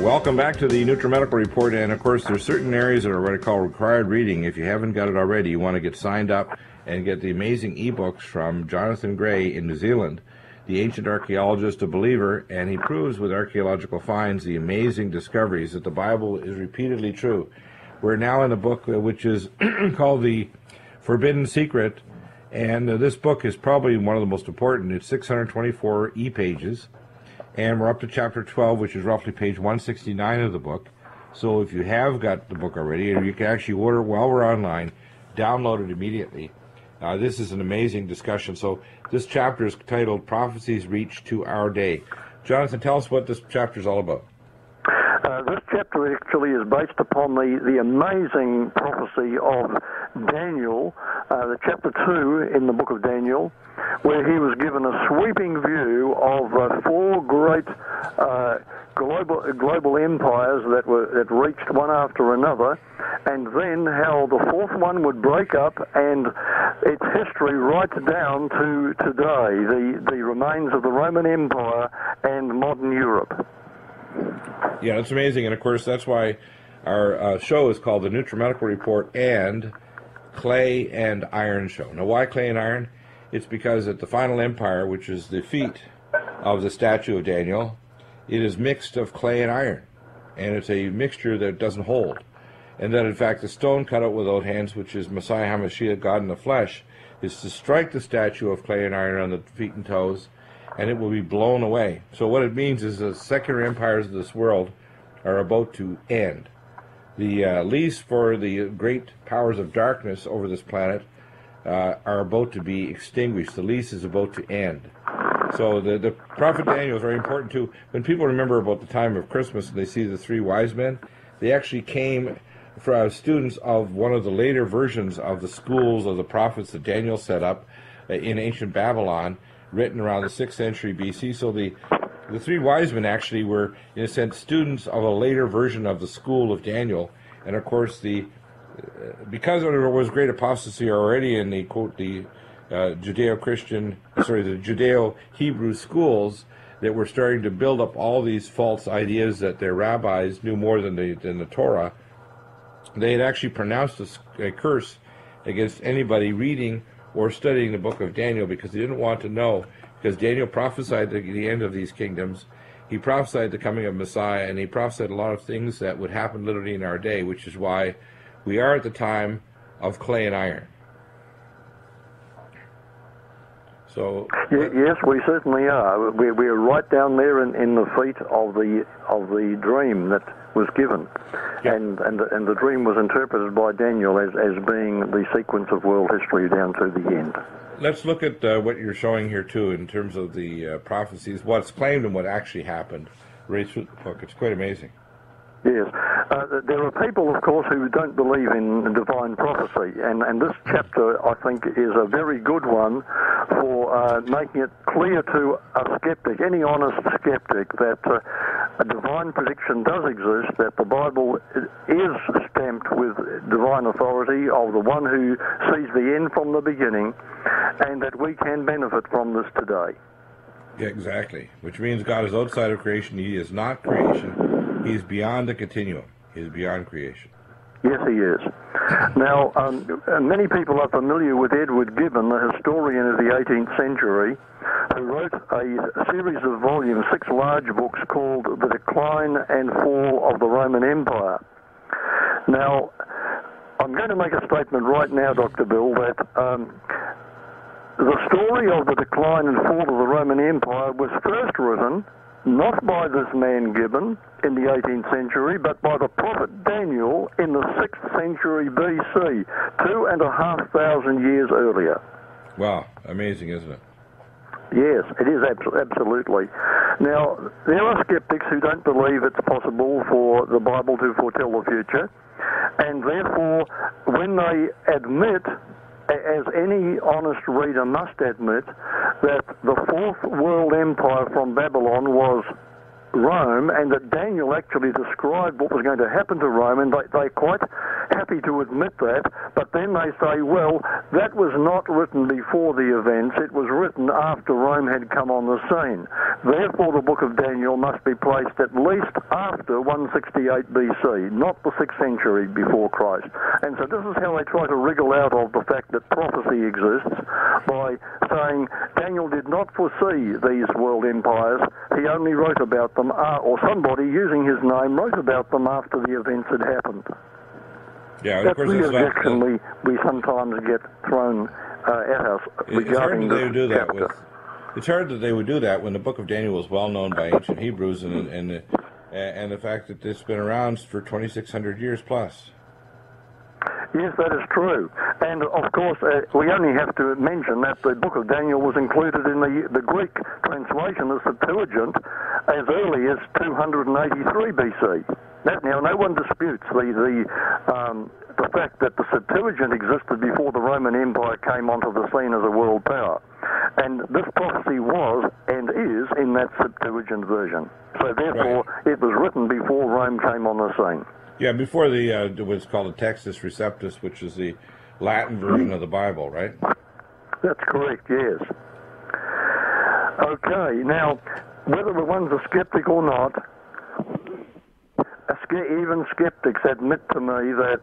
Welcome back to the NUTRIMEDICAL Report, and of course there's certain areas that are what I call required reading. If you haven't got it already, you want to get signed up and get the amazing ebooks from Jonathan Gray in New Zealand, the ancient archaeologist, a believer, and he proves with archaeological finds the amazing discoveries that the Bible is repeatedly true. We're now in a book which is called The Forbidden Secret, and this book is probably one of the most important. It's 624 e-pages. And we're up to chapter 12, which is roughly page 169 of the book. So if you have got the book already, or you can actually order it while we're online, download it immediately. This is an amazing discussion. So this chapter is titled Prophecies Reach to Our Day. Jonathan, tell us what this chapter is all about. This chapter actually is based upon the amazing prophecy of Daniel, the chapter 2 in the book of Daniel, where he was given a sweeping view of four great global empires that reached one after another, and then how the fourth one would break up, and its history right down to today, the remains of the Roman Empire and modern Europe. Yeah, that's amazing, and of course that's why our show is called the NUTRIMEDICAL Report and Clay and Iron Show. Now, why clay and iron? It's because at the final empire, which is the feet of the statue of Daniel, it is mixed of clay and iron, and it's a mixture that doesn't hold. And that, in fact, the stone cut out without hands, which is Messiah HaMashiach, God in the flesh, is to strike the statue of clay and iron on the feet and toes, and it will be blown away. So what it means is the secular empires of this world are about to end. The lease for the great powers of darkness over this planet are about to be extinguished. The lease is about to end. So the prophet Daniel is very important too. When people remember about the time of Christmas and they see the three wise men, they actually came from students of one of the later versions of the schools of the prophets that Daniel set up in ancient Babylon, written around the 6th century BC. So the three wise men actually were, in a sense, students of a later version of the school of Daniel. And of course, because there was great apostasy already in the, quote, the Judeo-Hebrew schools that were starting to build up all these false ideas that their rabbis knew more than the Torah, they had actually pronounced a curse against anybody reading or studying the book of Daniel, because they didn't want to know, because Daniel prophesied the end of these kingdoms. He prophesied the coming of Messiah, and he prophesied a lot of things that would happen literally in our day, which is why we are at the time of clay and iron. So yes, we certainly are. We're right down there in the feet of the dream that was given, yeah. and the dream was interpreted by Daniel as being the sequence of world history down to the end. Let's look at what you're showing here too, in terms of the prophecies, what's claimed and what actually happened right through the book. It's quite amazing. Yes. There are people, of course, who don't believe in divine prophecy, and this chapter, I think, is a very good one for making it clear to a skeptic, any honest skeptic, that a divine prediction does exist, that the Bible is stamped with divine authority of the one who sees the end from the beginning, and that we can benefit from this today. Yeah, exactly. Which means God is outside of creation. He is not creation. He is beyond the continuum. He is beyond creation. Yes, he is. Now, many people are familiar with Edward Gibbon, the historian of the 18th century, who wrote a series of volumes, 6 large books, called The Decline and Fall of the Roman Empire. Now, I'm going to make a statement right now, Dr. Bill, that the story of the decline and fall of the Roman Empire was first written not by this man Gibbon in the 18th century, but by the prophet Daniel in the 6th century BC, 2,500 years earlier. Wow, amazing, isn't it? Yes, it is absolutely. Now, there are skeptics who don't believe it's possible for the Bible to foretell the future, and therefore, when they admit, as any honest reader must admit, that the fourth world empire from Babylon was Rome, and that Daniel actually described what was going to happen to Rome, and they're quite happy to admit that, but then they say, well, that was not written before the events, it was written after Rome had come on the scene. Therefore, the book of Daniel must be placed at least after 168 BC, not the 6th century before Christ. And so this is how they try to wriggle out of the fact that prophecy exists, by saying Daniel did not foresee these world empires, he only wrote about them, or somebody using his name wrote about them after the events had happened. Yeah, that's the objection we sometimes get thrown at us regarding this chapter. It's hard that they would do that when the book of Daniel was well known by ancient Hebrews, and the fact that it's been around for 2,600 years plus. Yes, that is true. And of course, we only have to mention that the book of Daniel was included in the Greek translation, the Septuagint, as early as 283 BC. Now, no one disputes the fact that the Septuagint existed before the Roman Empire came onto the scene as a world power. And this prophecy was and is in that Septuagint version. So therefore, it was written before Rome came on the scene. Yeah, before what's called the Textus Receptus, which is the Latin version of the Bible, right? That's correct, yes. Okay, now, whether one's a skeptic or not, even skeptics admit to me that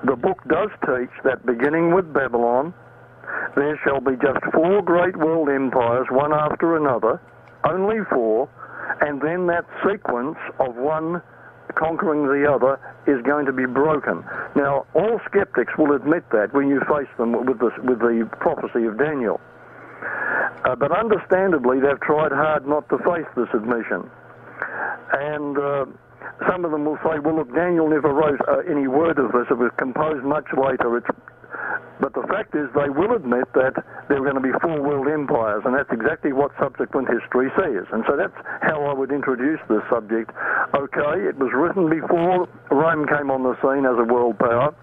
the book does teach that beginning with Babylon, there shall be just 4 great world empires, one after another, only 4, and then that sequence of one conquering the other is going to be broken. Now, all skeptics will admit that when you face them with the prophecy of Daniel. But understandably, they've tried hard not to face this admission. And some of them will say, well, look, Daniel never wrote any word of this. It was composed much later. But the fact is, they will admit that there are going to be 4 world empires, and that's exactly what subsequent history says. And so that's how I would introduce this subject. Okay, it was written before Rome came on the scene as a world power.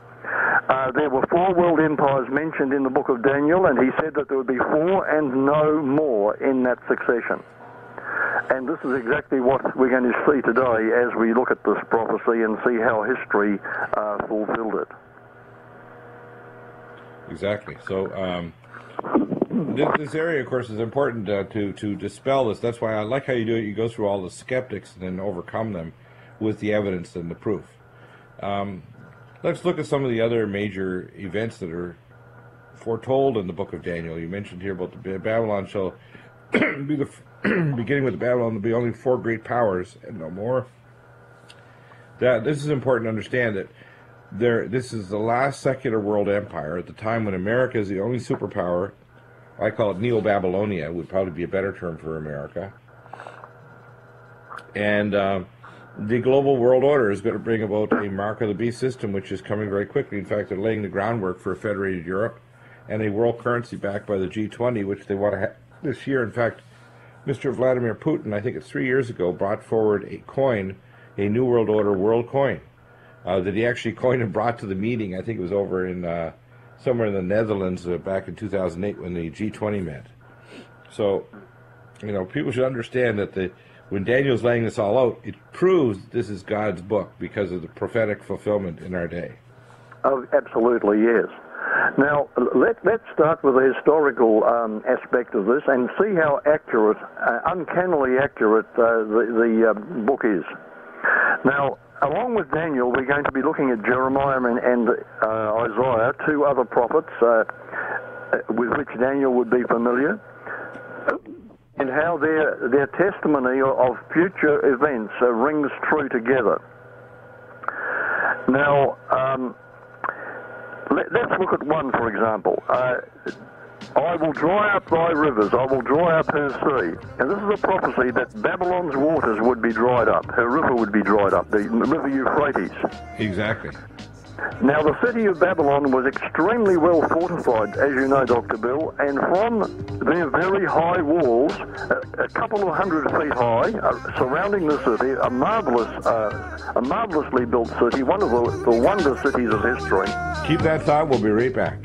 There were 4 world empires mentioned in the book of Daniel, and he said that there would be 4 and no more in that succession. And this is exactly what we're going to see today as we look at this prophecy and see how history fulfilled it. Exactly. So this area, of course, is important to dispel this. That's why I like how you do it. You go through all the skeptics and then overcome them with the evidence and the proof. Let's look at some of the other major events that are foretold in the book of Daniel. You mentioned here about the Babylon shall be the beginning with Babylon. There'll be only 4 great powers and no more. This is important to understand that this is the last secular world empire at the time when America is the only superpower. I call it Neo-Babylonia, would probably be a better term for America. And the global world order is going to bring about a Mark of the Beast system, which is coming very quickly. In fact, they're laying the groundwork for a federated Europe and a world currency backed by the G20, which they want to have this year. In fact, Mr. Vladimir Putin, I think it's 3 years ago, brought forward a coin, a New World Order world coin. That he actually coined and brought to the meeting. I think it was over in somewhere in the Netherlands back in 2008 when the G20 met. So, people should understand that when Daniel's laying this all out, it proves this is God's book because of the prophetic fulfillment in our day. Oh, absolutely, yes. Now, let's start with the historical aspect of this and see how accurate, uncannily accurate, the book is. Now, along with Daniel, we're going to be looking at Jeremiah and Isaiah, 2 other prophets with which Daniel would be familiar, and how their testimony of future events rings true together. Now, let's look at one, for example. I will dry up thy rivers, I will dry up her sea. And this is a prophecy that Babylon's waters would be dried up, her river would be dried up, the river Euphrates. Exactly. Now, the city of Babylon was extremely well fortified, as you know, Dr. Bill, and from their very high walls, a couple of 100 feet high, surrounding the city, a marvelously built city, one of the wonder cities of history. Keep that thought, we'll be right back.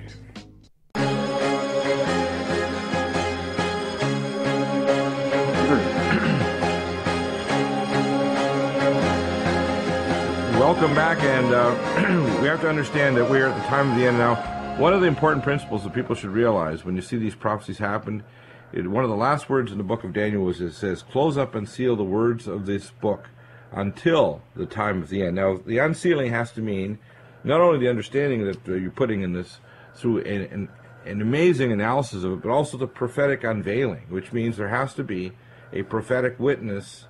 Welcome back, and we have to understand that we're at the time of the end now. One of the important principles that people should realize when you see these prophecies happen, one of the last words in the book of Daniel was, it says, close up and seal the words of this book until the time of the end. Now, the unsealing has to mean not only the understanding that you're putting in this through an amazing analysis of it, but also the prophetic unveiling, which means there has to be a prophetic witness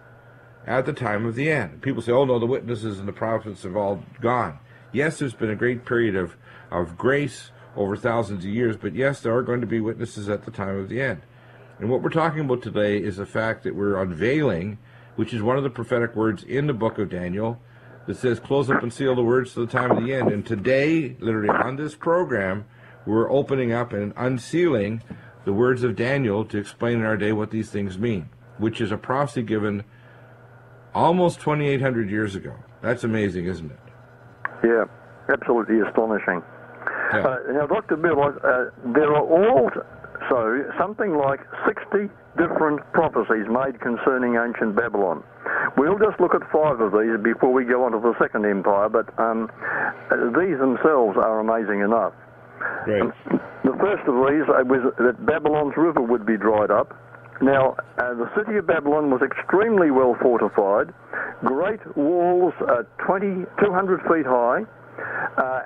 at the time of the end. People say, oh no, the witnesses and the prophets have all gone. Yes, there's been a great period of grace over thousands of years, but yes, there are going to be witnesses at the time of the end. And what we're talking about today is the fact that we're unveiling, which is one of the prophetic words in the book of Daniel, that says, close up and seal the words to the time of the end. And today, literally on this program, we're opening up and unsealing the words of Daniel to explain in our day what these things mean, which is a prophecy given almost 2,800 years ago. That's amazing, isn't it? Yeah, absolutely astonishing. Yeah. Now, Dr. Bill, there are also something like 60 different prophecies made concerning ancient Babylon. We'll just look at 5 of these before we go on to the Second Empire, but these themselves are amazing enough. Right. The first of these was that Babylon's river would be dried up. Now, the city of Babylon was extremely well fortified, great walls 200 feet high,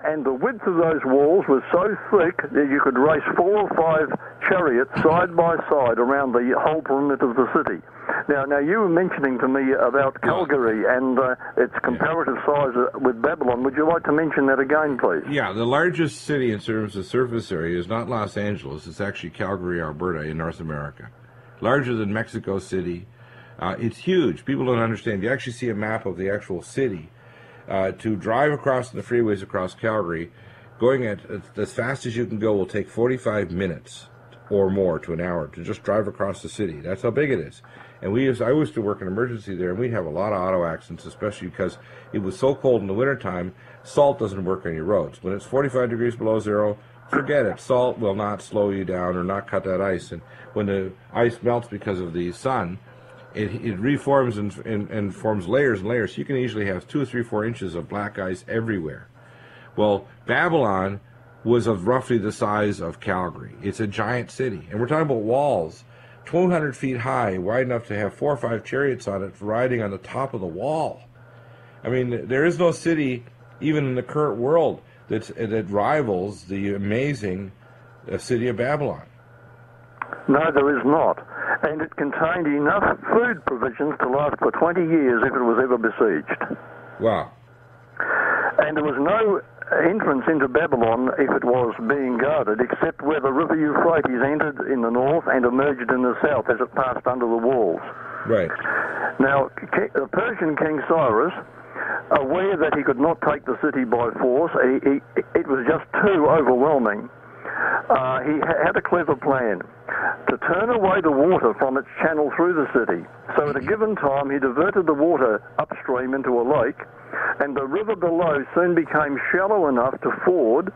and the width of those walls was so thick that you could race 4 or 5 chariots side by side around the whole perimeter of the city. Now you were mentioning to me about Calgary and its comparative size with Babylon. Would you like to mention that again, please? Yeah, the largest city in terms of surface area is not Los Angeles. It's actually Calgary, Alberta, in North America. Larger than Mexico City. It's huge. People don't understand. You actually see a map of the actual city. To drive across the freeways across Calgary, going at as fast as you can go will take 45 minutes or more to an hour to just drive across the city. That's how big it is. And I used to work in emergency there, and we'd have a lot of auto accidents, especially because it was so cold in the wintertime, salt doesn't work on your roads. When it's 45 degrees below zero, forget it. Salt will not slow you down or not cut that ice. And when the ice melts because of the sun, it reforms and forms layers and layers. So you can easily have 2, 3, 4 inches of black ice everywhere. Well, Babylon was of roughly the size of Calgary. It's a giant city. And we're talking about walls 200 feet high, wide enough to have 4 or 5 chariots on it riding on the top of the wall. I mean, there is no city, even in the current world, that rivals the amazing city of Babylon. No, there is not. And it contained enough food provisions to last for 20 years if it was ever besieged. Wow. And there was no entrance into Babylon if it was being guarded, except where the river Euphrates entered in the north and emerged in the south as it passed under the walls. Right. Now, the Persian King Cyrus, aware that he could not take the city by force, it was just too overwhelming. He had a clever plan to turn away the water from its channel through the city. So at a given time, he diverted the water upstream into a lake, and the river below soon became shallow enough to ford,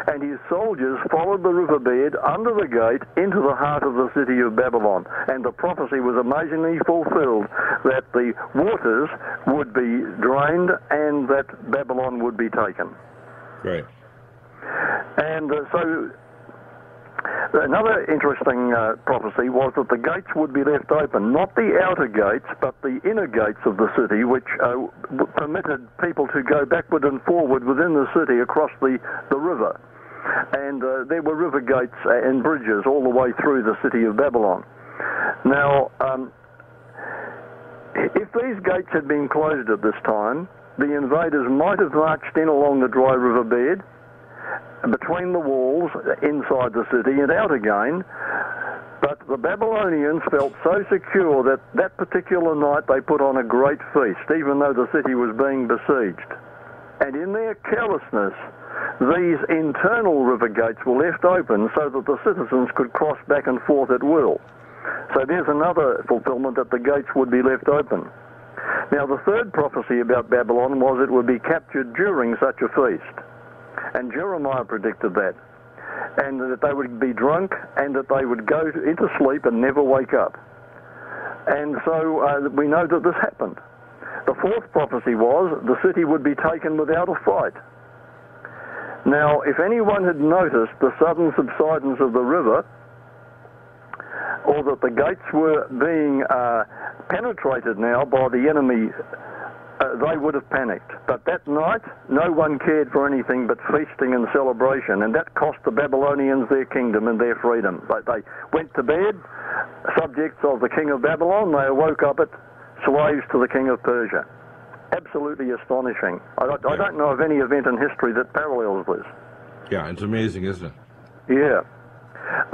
and his soldiers followed the riverbed under the gate into the heart of the city of Babylon. And the prophecy was amazingly fulfilled that the waters would be drained and that Babylon would be taken. Right. And so another interesting prophecy was that the gates would be left open, not the outer gates, but the inner gates of the city, which permitted people to go backward and forward within the city across the river. And there were river gates and bridges all the way through the city of Babylon. Now, if these gates had been closed at this time, the invaders might have marched in along the dry riverbed, between the walls, inside the city and out again, but the Babylonians felt so secure that that particular night they put on a great feast, even though the city was being besieged. And in their carelessness, these internal river gates were left open so that the citizens could cross back and forth at will. So there's another fulfillment that the gates would be left open. Now, the third prophecy about Babylon was it would be captured during such a feast. And Jeremiah predicted that. And that they would be drunk and that they would go into sleep and never wake up. And so we know that this happened. The fourth prophecy was the city would be taken without a fight. Now, if anyone had noticed the sudden subsidence of the river, or that the gates were being penetrated now by the enemy, they would have panicked. But that night, no one cared for anything but feasting and celebration, and that cost the Babylonians their kingdom and their freedom. They went to bed, subjects of the king of Babylon. They woke up at slaves to the king of Persia. Absolutely astonishing. I don't know of any event in history that parallels this. Yeah, it's amazing, isn't it? Yeah.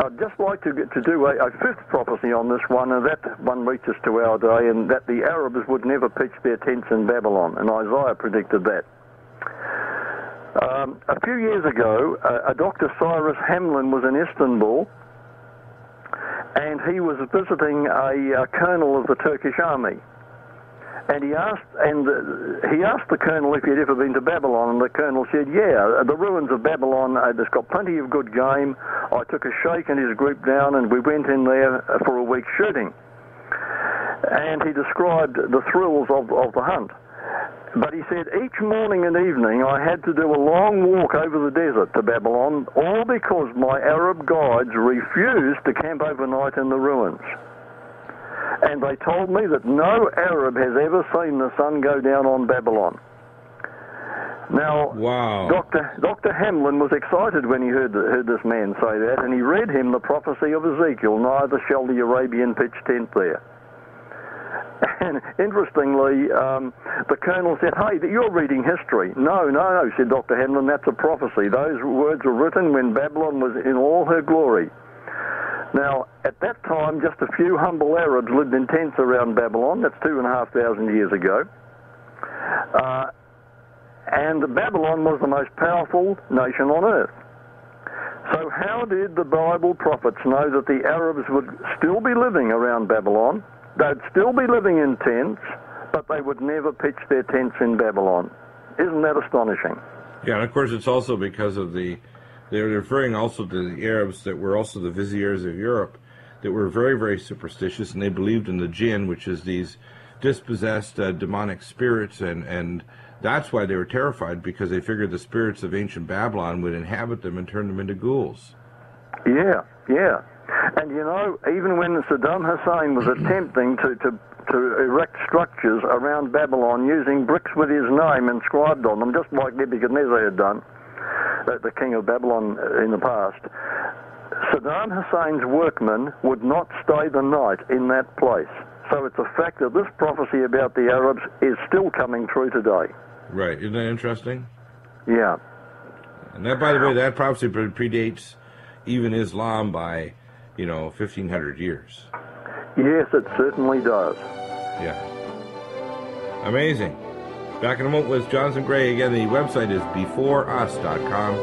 I'd just like to do a fifth prophecy on this one, and that one reaches to our day, and that the Arabs would never pitch their tents in Babylon, and Isaiah predicted that. A few years ago, a Dr. Cyrus Hamlin was in Istanbul, and he was visiting a colonel of the Turkish army. And he asked the colonel if he'd ever been to Babylon, and the colonel said, yeah, the ruins of Babylon, there's got plenty of good game. I took a sheikh and his group down, and we went in there for a week shooting. And he described the thrills of the hunt. But he said, each morning and evening I had to do a long walk over the desert to Babylon, all because my Arab guides refused to camp overnight in the ruins. And they told me that no Arab has ever seen the sun go down on Babylon. Now, wow. Dr. Hamlin was excited when he heard this man say that, and he read him the prophecy of Ezekiel, neither shall the Arabian pitch tent there. And interestingly, the colonel said, hey, you're reading history. No, said Dr. Hamlin, that's a prophecy. Those words were written when Babylon was in all her glory. Now, at that time, just a few humble Arabs lived in tents around Babylon. That's 2,500 years ago. And Babylon was the most powerful nation on earth. So how did the Bible prophets know that the Arabs would still be living around Babylon? They'd still be living in tents, but they would never pitch their tents in Babylon. Isn't that astonishing? Yeah, and of course it's also because of they're referring also to the Arabs that were also the viziers of Europe, that were very, very superstitious, and they believed in the jinn, which is these dispossessed demonic spirits, and that's why they were terrified, because they figured the spirits of ancient Babylon would inhabit them and turn them into ghouls. Yeah. And you know, even when Saddam Hussein was attempting to erect structures around Babylon using bricks with his name inscribed on them, just like Nebuchadnezzar had done, the king of Babylon in the past, Saddam Hussein's workmen would not stay the night in that place. So it's a fact that this prophecy about the Arabs is still coming true today. Right. Isn't that interesting? Yeah. And that, by the way, that prophecy predates even Islam by, 1,500 years. Yes, it certainly does. Yeah. Amazing. Back in a moment with Jonathan Gray. Again, the website is beforeus.com,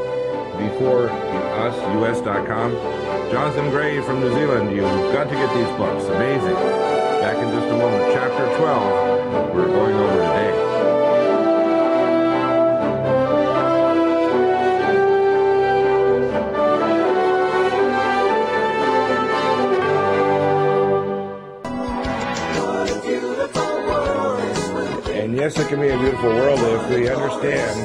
beforeus.com. Jonathan Gray from New Zealand. You've got to get these books. Amazing. Back in just a moment. Chapter 12, we're going over today. Yes, it can be a beautiful world if we understand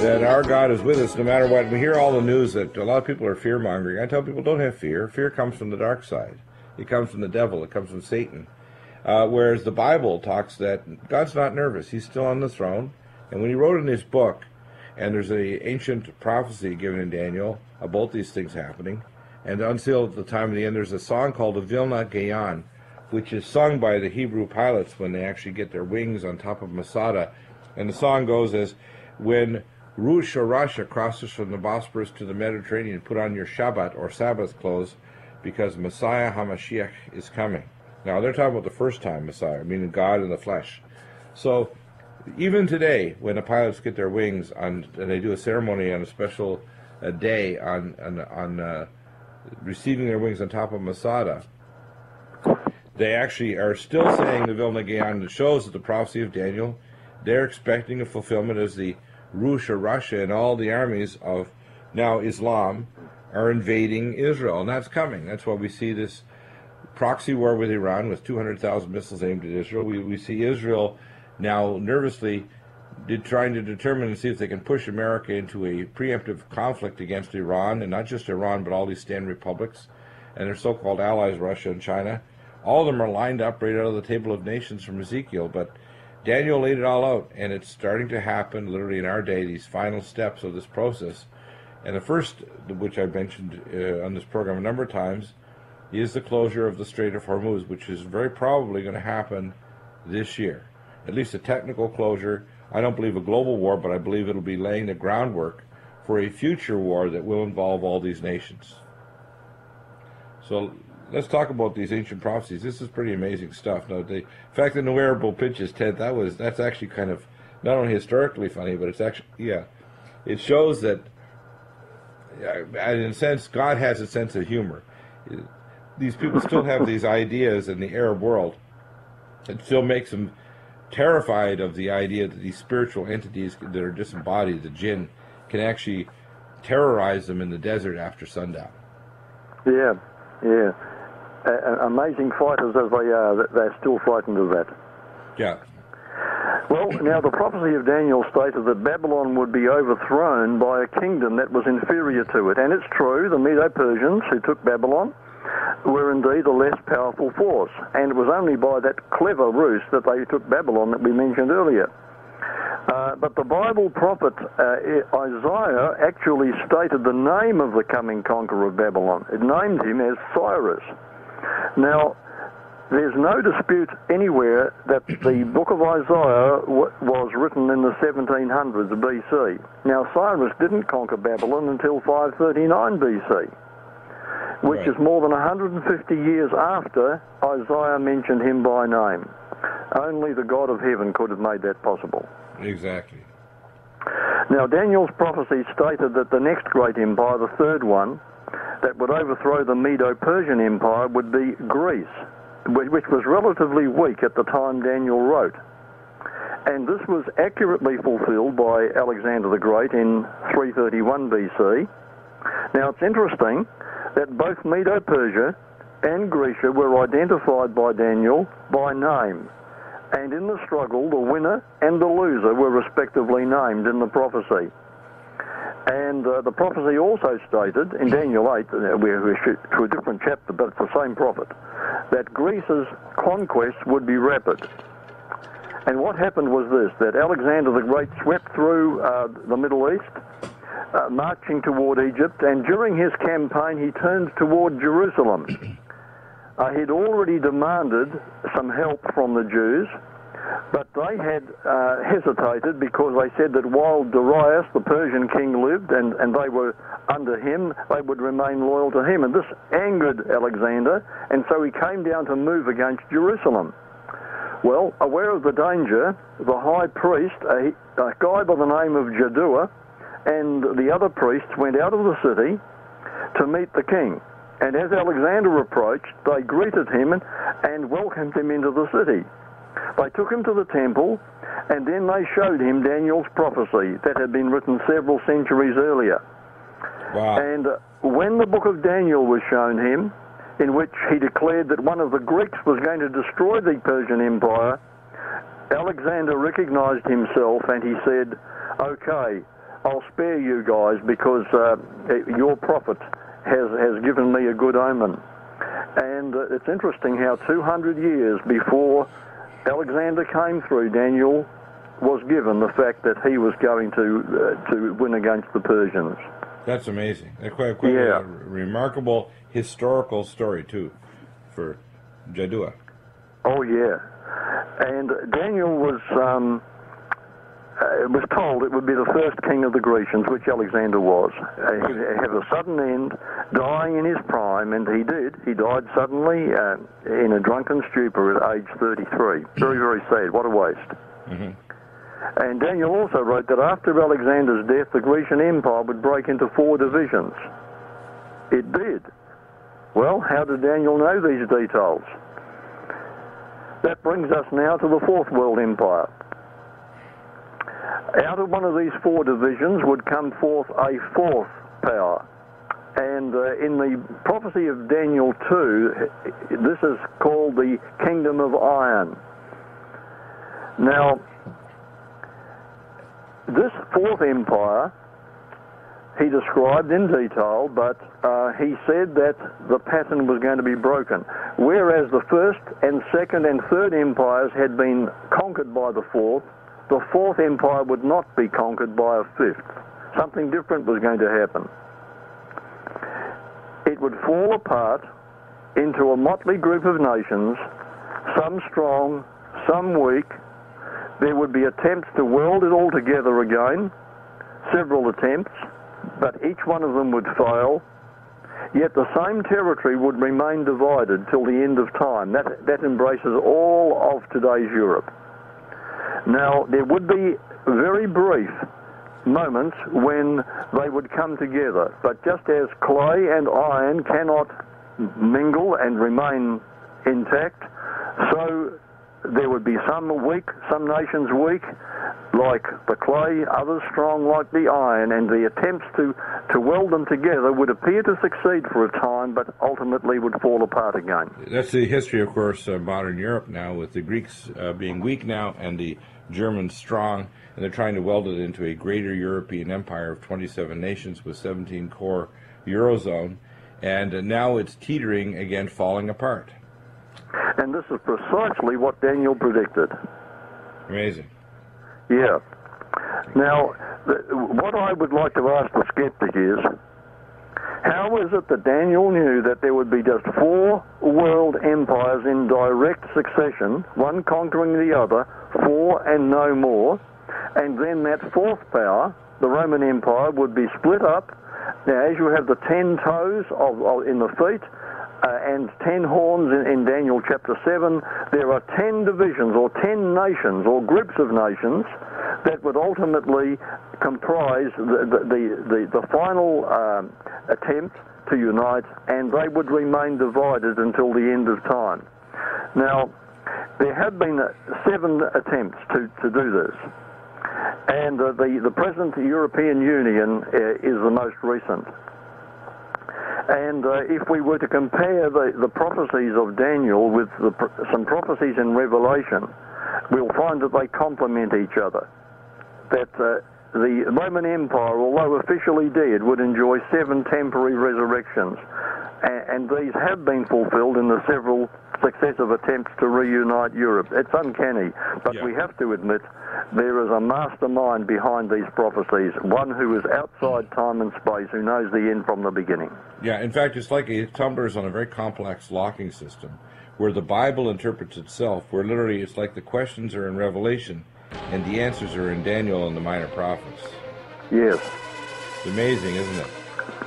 that our God is with us no matter what. We hear all the news that a lot of people are fear-mongering. I tell people, don't have fear. Fear comes from the dark side. It comes from the devil. It comes from Satan. Whereas the Bible talks that God's not nervous. He's still on the throne. And when he wrote in his book, and there's an ancient prophecy given in Daniel about these things happening, and until the time of the end, there's a song called the Vilna Gaon, which is sung by the Hebrew pilots when they actually get their wings on top of Masada. And the song goes as, when Rosh Hashanah crosses from the Bosporus to the Mediterranean, put on your Shabbat or Sabbath clothes, because Messiah HaMashiach is coming. Now, they're talking about the first time Messiah, meaning God in the flesh. So, even today, when the pilots get their wings, and they do a ceremony on a special day on receiving their wings on top of Masada, they actually are still saying the Vilna Gaon. That shows that the prophecy of Daniel, they're expecting a fulfillment as the Rosh Hashanah and all the armies of now Islam are invading Israel, and that's coming. That's why we see this proxy war with Iran with 200,000 missiles aimed at Israel. We see Israel now nervously trying to determine and see if they can push America into a preemptive conflict against Iran, and not just Iran, but all these stand republics and their so-called allies, Russia and China. All of them are lined up right out of the Table of Nations from Ezekiel, but Daniel laid it all out, and it's starting to happen literally in our day, these final steps of this process. And the first, which I mentioned on this program a number of times, is the closure of the Strait of Hormuz, which is very probably going to happen this year. At least a technical closure. I don't believe a global war, but I believe it'll be laying the groundwork for a future war that will involve all these nations. So let's talk about these ancient prophecies. This is pretty amazing stuff. Now, the fact that no wearable pitches, Ted, that's actually kind of not only historically funny, but it's actually, it shows that, in a sense, God has a sense of humor. These people still have these ideas in the Arab world. It still makes them terrified of the idea that these spiritual entities that are disembodied, the jinn, can actually terrorize them in the desert after sundown. Yeah. Amazing fighters as they are, they're still frightened of that. Yeah. Well, now the prophecy of Daniel stated that Babylon would be overthrown by a kingdom that was inferior to it. And it's true, the Medo-Persians who took Babylon were indeed a less powerful force. And it was only by that clever ruse that they took Babylon that we mentioned earlier. But the Bible prophet Isaiah actually stated the name of the coming conqueror of Babylon. It named him as Cyrus. Now, there's no dispute anywhere that the book of Isaiah was written in the 1700s BC. Now, Cyrus didn't conquer Babylon until 539 BC, which is more than 150 years after Isaiah mentioned him by name. Only the God of heaven could have made that possible. Exactly. Now, Daniel's prophecy stated that the next great empire, the third one, that would overthrow the Medo-Persian Empire would be Greece, which was relatively weak at the time Daniel wrote. And this was accurately fulfilled by Alexander the Great in 331 BC. Now, it's interesting that both Medo-Persia and Grecia were identified by Daniel by name. And in the struggle, the winner and the loser were respectively named in the prophecy. And the prophecy also stated, in Daniel 8, we're to a different chapter, but it's the same prophet, that Greece's conquest would be rapid. And what happened was this, that Alexander the Great swept through the Middle East, marching toward Egypt, and during his campaign he turned toward Jerusalem. He'd already demanded some help from the Jews, but they had hesitated because they said that while Darius, the Persian king, lived and they were under him, they would remain loyal to him. And this angered Alexander, and so he came down to move against Jerusalem. Well, aware of the danger, the high priest, a guy by the name of Jaddua, and the other priests went out of the city to meet the king. And as Alexander approached, they greeted him and welcomed him into the city. They took him to the temple, and then they showed him Daniel's prophecy that had been written several centuries earlier. Wow. And when the book of Daniel was shown him, in which he declared that one of the Greeks was going to destroy the Persian Empire, Alexander recognized himself and he said, "Okay, I'll spare you guys because your prophet has given me a good omen." And it's interesting how 200 years before Alexander came through, Daniel was given the fact that he was going to win against the Persians. That's amazing. Quite a remarkable historical story, too, for Jaddua. Oh, yeah. And Daniel was told it would be the first king of the Grecians, which Alexander was. He'd have a sudden end, dying in his prime, and he did. He died suddenly in a drunken stupor at age 33. Very, very sad. What a waste. Mm-hmm. And Daniel also wrote that after Alexander's death, the Grecian Empire would break into 4 divisions. It did. Well, how did Daniel know these details? That brings us now to the Fourth World Empire. Out of one of these 4 divisions would come forth a fourth power. And in the prophecy of Daniel 2, this is called the Kingdom of Iron. Now, this fourth empire he described in detail, but he said that the pattern was going to be broken. Whereas the first and second and third empires had been conquered by the fourth empire would not be conquered by a fifth. Something different was going to happen. It would fall apart into a motley group of nations, some strong, some weak. There would be attempts to weld it all together again, several attempts, but each one of them would fail. Yet the same territory would remain divided till the end of time. That embraces all of today's Europe. Now, there would be very brief moments when they would come together, but just as clay and iron cannot mingle and remain intact, so there would be some weak, some nations weak, like the clay, others strong like the iron, and the attempts to weld them together would appear to succeed for a time, but ultimately would fall apart again. That's the history, of course, of modern Europe now, with the Greeks being weak now and the Germans strong, and they're trying to weld it into a greater European empire of 27 nations with 17 core Eurozone, and now it's teetering again, falling apart. And this is precisely what Daniel predicted. Amazing. Yeah. Now, what I would like to ask the skeptic is, how is it that Daniel knew that there would be just 4 world empires in direct succession, one conquering the other, 4 and no more, and then that fourth power, the Roman Empire, would be split up? Now, as you have the 10 toes in the feet, and 10 horns in Daniel chapter 7, there are 10 divisions or 10 nations or groups of nations that would ultimately comprise the final attempt to unite, and they would remain divided until the end of time. Now, there have been 7 attempts to do this, and the present European Union is the most recent. And if we were to compare the prophecies of Daniel with some prophecies in Revelation, we'll find that they complement each other. That the Roman Empire, although officially dead, would enjoy 7 temporary resurrections. And these have been fulfilled in the several successive attempts to reunite Europe. It's uncanny, but we have to admit there is a mastermind behind these prophecies, one who is outside time and space, who knows the end from the beginning. Yeah, in fact, it's like a tumblers on a very complex locking system, where the Bible interprets itself, where literally it's like the questions are in Revelation, and the answers are in Daniel and the minor prophets. Yes. It's amazing, isn't it?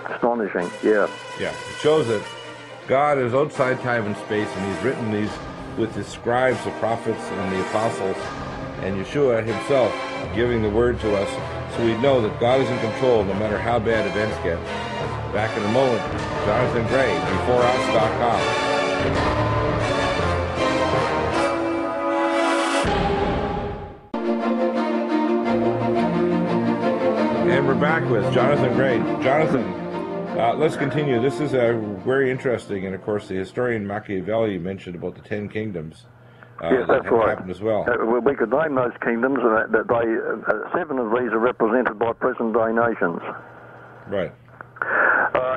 Astonishing, yeah. Yeah, it shows that God is outside time and space, and he's written these with his scribes, the prophets, and the apostles, and Yeshua himself giving the word to us, so we know that God is in control no matter how bad events get. Back in a moment, Jonathan Gray, BeforeUs.com. And we're back with Jonathan Gray. Jonathan, let's continue. This is very interesting, and of course the historian Machiavelli mentioned about the 10 kingdoms. Yes, that's right. Happened as well. We could name those kingdoms. That 7 of these are represented by present-day nations. Right.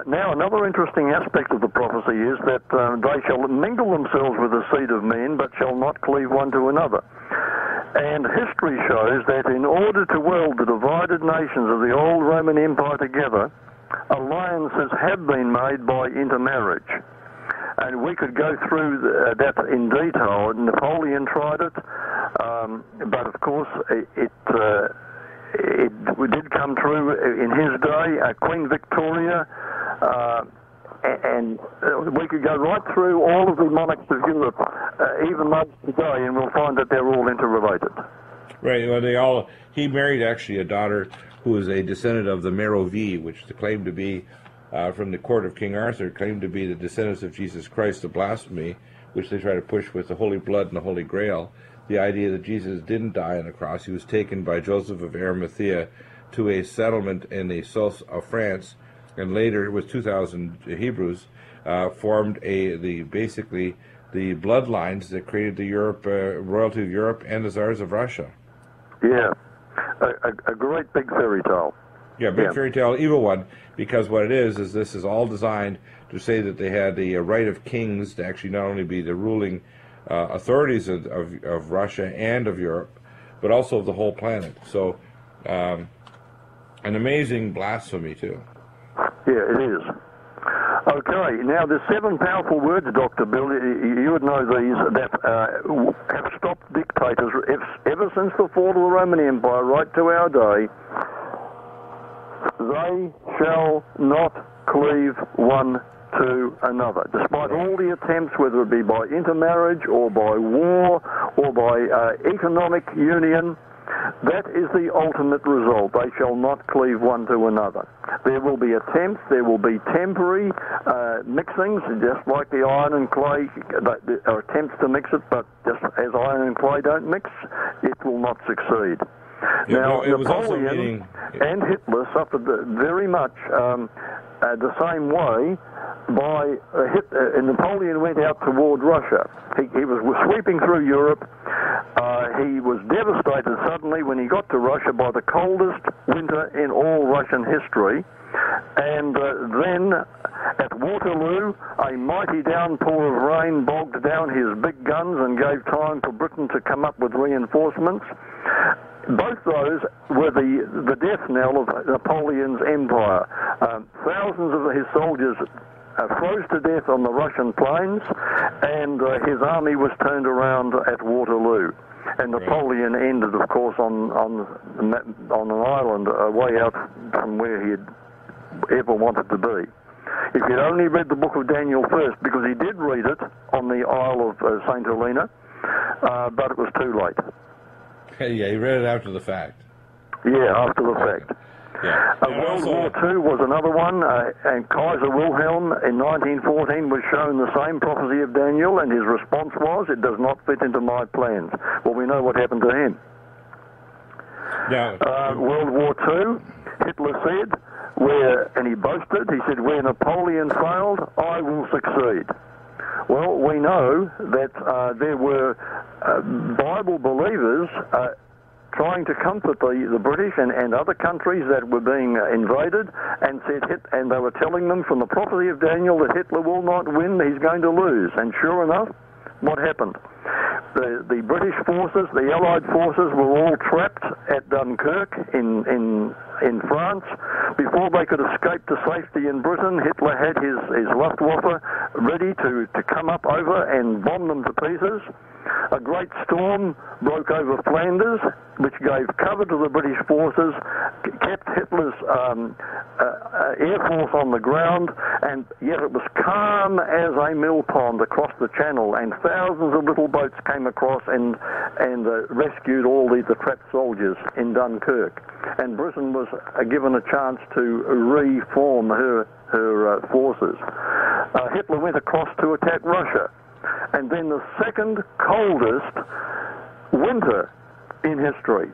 Now, another interesting aspect of the prophecy is that they shall mingle themselves with the seed of men, but shall not cleave one to another. And history shows that in order to weld the divided nations of the old Roman Empire together, alliances have been made by intermarriage. And we could go through that in detail. Napoleon tried it, but of course it did come true in his day. Queen Victoria, and we could go right through all of the monarchs of Europe, even those today, and we'll find that they're all interrelated. Right. Well, he married actually a daughter who is a descendant of the Merovii, which claimed to be from the court of King Arthur, claimed to be the descendants of Jesus Christ, the blasphemy, which they try to push with the Holy Blood and the Holy Grail. The idea that Jesus didn't die on the cross. He was taken by Joseph of Arimathea to a settlement in the south of France, and later, with 2,000 Hebrews, formed basically the bloodlines that created the royalty of Europe and the Tsars of Russia. Yeah, a great big fairy tale. Yeah, big fairy tale, evil one, because what it is this is all designed to say that they had the right of kings to actually not only be the ruling authorities of Russia and of Europe, but also of the whole planet. So, an amazing blasphemy, too. Yeah, it is. Okay, now there's 7 powerful words, Dr. Bill, you would know these, that have stopped dictators ever since the fall of the Roman Empire right to our day. They shall not cleave one to another, despite all the attempts, whether it be by intermarriage or by war or by economic union. That is the ultimate result. They shall not cleave one to another. There will be attempts, there will be temporary mixings, just like the iron and clay. There are attempts to mix it, but just as iron and clay don't mix, it will not succeed. Yeah, now, it was Napoleon and Hitler suffered very much the same way. Napoleon went out toward Russia. He was sweeping through Europe. He was devastated suddenly when he got to Russia by the coldest winter in all Russian history. And then at Waterloo, a mighty downpour of rain bogged down his big guns and gave time for Britain to come up with reinforcements. Both those were the death knell of Napoleon's empire. Thousands of his soldiers froze to death on the Russian plains, and his army was turned around at Waterloo. And Napoleon ended, of course, on an island way out from where he had ever wanted to be. If he'd only read the book of Daniel first, because he did read it on the Isle of St. Helena, but it was too late. Yeah, he read it after the fact. Yeah, after the fact. Yeah. World War II was another one, and Kaiser Wilhelm in 1914 was shown the same prophecy of Daniel, and his response was, "It does not fit into my plans." Well, we know what happened to him. Yeah. World War II, Hitler said, and he boasted, he said, "Where Napoleon failed, I will succeed." Well, we know that there were Bible believers trying to comfort the British and other countries that were being invaded, and they were telling them from the prophecy of Daniel that Hitler will not win, he's going to lose. And sure enough, what happened? The British forces, the Allied forces, were all trapped at Dunkirk in France. Before they could escape to safety in Britain, Hitler had his Luftwaffe ready to come up over and bomb them to pieces. A great storm broke over Flanders, which gave cover to the British forces, kept Hitler's air force on the ground, and yet it was calm as a mill pond across the channel, and thousands of little boats came across and rescued all the trapped soldiers in Dunkirk. And Britain was given a chance to reform her forces. Hitler went across to attack Russia. And then the second coldest winter in history.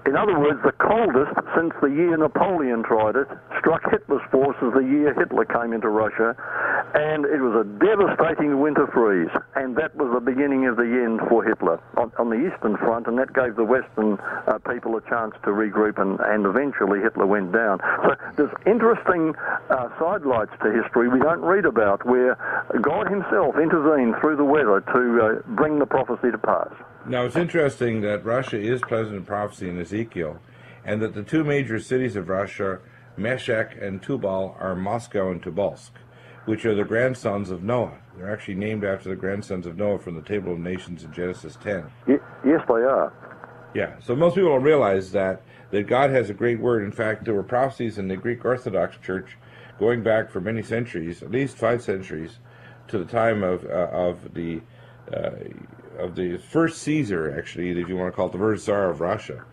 In other words, the coldest since the year Napoleon tried it, struck Hitler's forces the year Hitler came into Russia, and it was a devastating winter freeze, and that was the beginning of the end for Hitler on the Eastern Front, and that gave the Western people a chance to regroup, and eventually Hitler went down. So there's interesting sidelights to history we don't read about, where God himself intervened through the weather to bring the prophecy to pass. Now, it's interesting that Russia is present in prophecy in Ezekiel, and that the two major cities of Russia, Meshech and Tubal, are Moscow and Tobolsk, which are the grandsons of Noah. They're actually named after the grandsons of Noah from the Table of Nations in Genesis 10. Yes, they are. Yeah, so most people don't realize that God has a great word. In fact, there were prophecies in the Greek Orthodox Church going back for many centuries, at least 5 centuries, to the time of the first Caesar, actually, if you want to call it the first Tsar of Russia,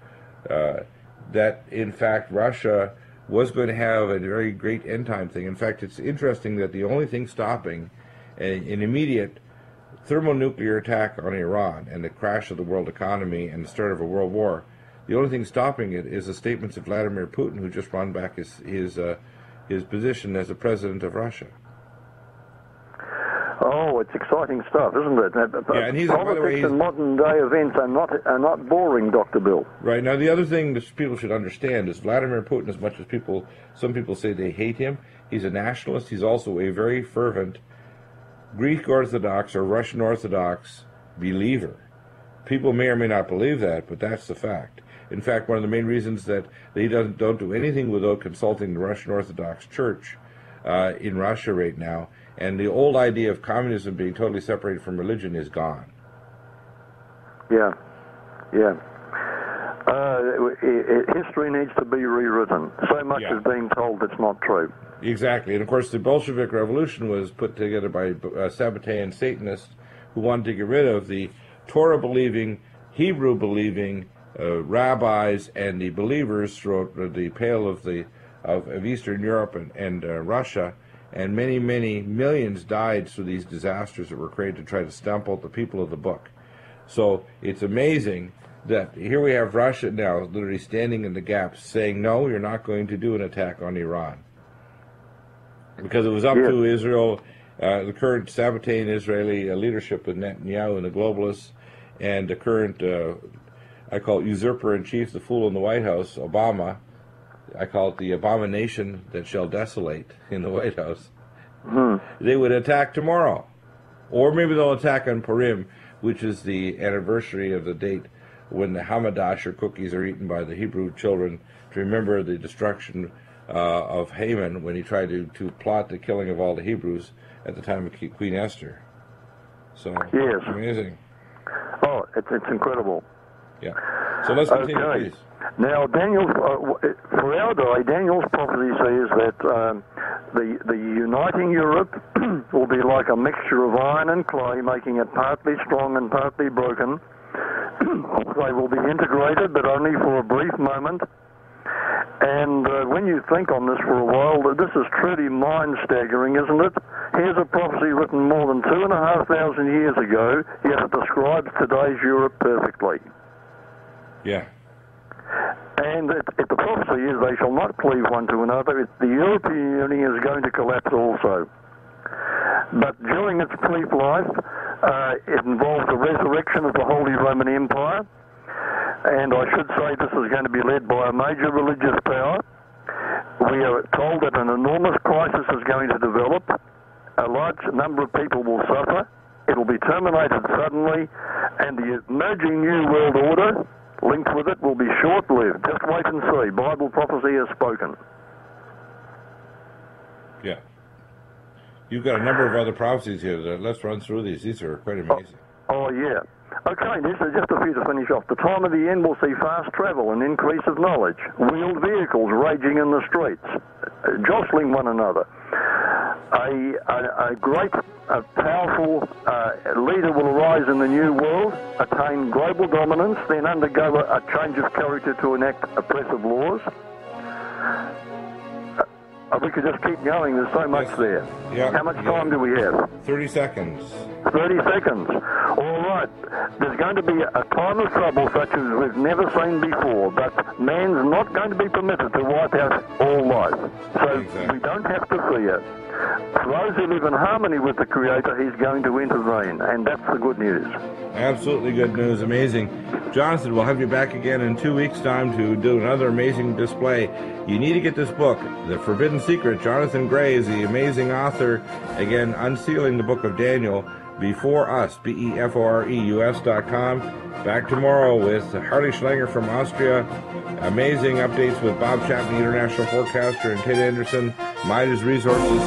that in fact Russia was going to have a very great end time thing. In fact, it's interesting that the only thing stopping an immediate thermonuclear attack on Iran and the crash of the world economy and the start of a world war, the only thing stopping it is the statements of Vladimir Putin, who just won back his position as the president of Russia. Oh, it's exciting stuff, isn't it? Yeah, and he's, by the way, and modern-day events are not boring, Dr. Bill. Right. Now, the other thing that people should understand is Vladimir Putin, as much as some people say they hate him, he's a nationalist. He's also a very fervent Greek Orthodox or Russian Orthodox believer. People may or may not believe that, but that's the fact. In fact, one of the main reasons that they don't do anything without consulting the Russian Orthodox Church in Russia right now, and the old idea of communism being totally separated from religion is gone. Yeah, yeah. History needs to be rewritten. So much is being told that's not true. Exactly. And of course, the Bolshevik Revolution was put together by Sabbatean Satanists who wanted to get rid of the Torah-believing, Hebrew-believing rabbis and the believers throughout the Pale of Eastern Europe and Russia, and many, many millions died through these disasters that were created to try to stamp out the people of the book. So it's amazing that here we have Russia now literally standing in the gap saying, no, you're not going to do an attack on Iran. Because it was up to Israel, the current Sabbatean Israeli leadership with Netanyahu and the globalists, and the current, I call it usurper-in-chief, the fool in the White House, Obama. I call it the abomination that shall desolate in the White House. They would attack tomorrow. Or maybe they'll attack on Purim, which is the anniversary of the date when the Hamadash or cookies are eaten by the Hebrew children to remember the destruction of Haman when he tried to plot the killing of all the Hebrews at the time of Queen Esther. So, yes. Amazing. Oh, it's incredible. Yeah. So let's continue, please. Now, for our day, Daniel's prophecy says that the uniting Europe will be like a mixture of iron and clay, making it partly strong and partly broken. They will be integrated, but only for a brief moment. And when you think on this for a while, this is truly mind-staggering, isn't it? Here's a prophecy written more than 2,500 years ago, yet it describes today's Europe perfectly. Yeah. And the prophecy is they shall not cleave one to another. The European Union is going to collapse also. But during its brief life, it involves the resurrection of the Holy Roman Empire. And I should say this is going to be led by a major religious power. We are told that an enormous crisis is going to develop. A large number of people will suffer. It will be terminated suddenly. And the emerging New World Order linked with it will be short-lived. Just wait and see. Bible prophecy has spoken. Yeah. You've got a number of other prophecies here. Let's run through these. These are quite amazing. Oh yeah. Okay, this is just a few to finish off. The time of the end will see fast travel and increase of knowledge, wheeled vehicles raging in the streets, jostling one another. A great, powerful leader will arise in the new world, attain global dominance, then undergo a change of character to enact oppressive laws. We could just keep going. There's so much there. Yeah. How much time do we have? 30 seconds. 30 seconds. All right. There's going to be a time of trouble such as we've never seen before, but man's not going to be permitted to wipe out all life. So we don't have to fear. For those who live in harmony with the Creator, He's going to intervene, and that's the good news. Absolutely good news. Amazing. Jonathan, we'll have you back again in 2 weeks' time to do another amazing display. You need to get this book, The Forbidden Secret. Jonathan Gray is the amazing author, again, unsealing the book of Daniel before us, BEFOREUS.com. Back tomorrow with Harley Schlanger from Austria. Amazing updates with Bob Chapman, international forecaster, and Ted Anderson, Midas Resources.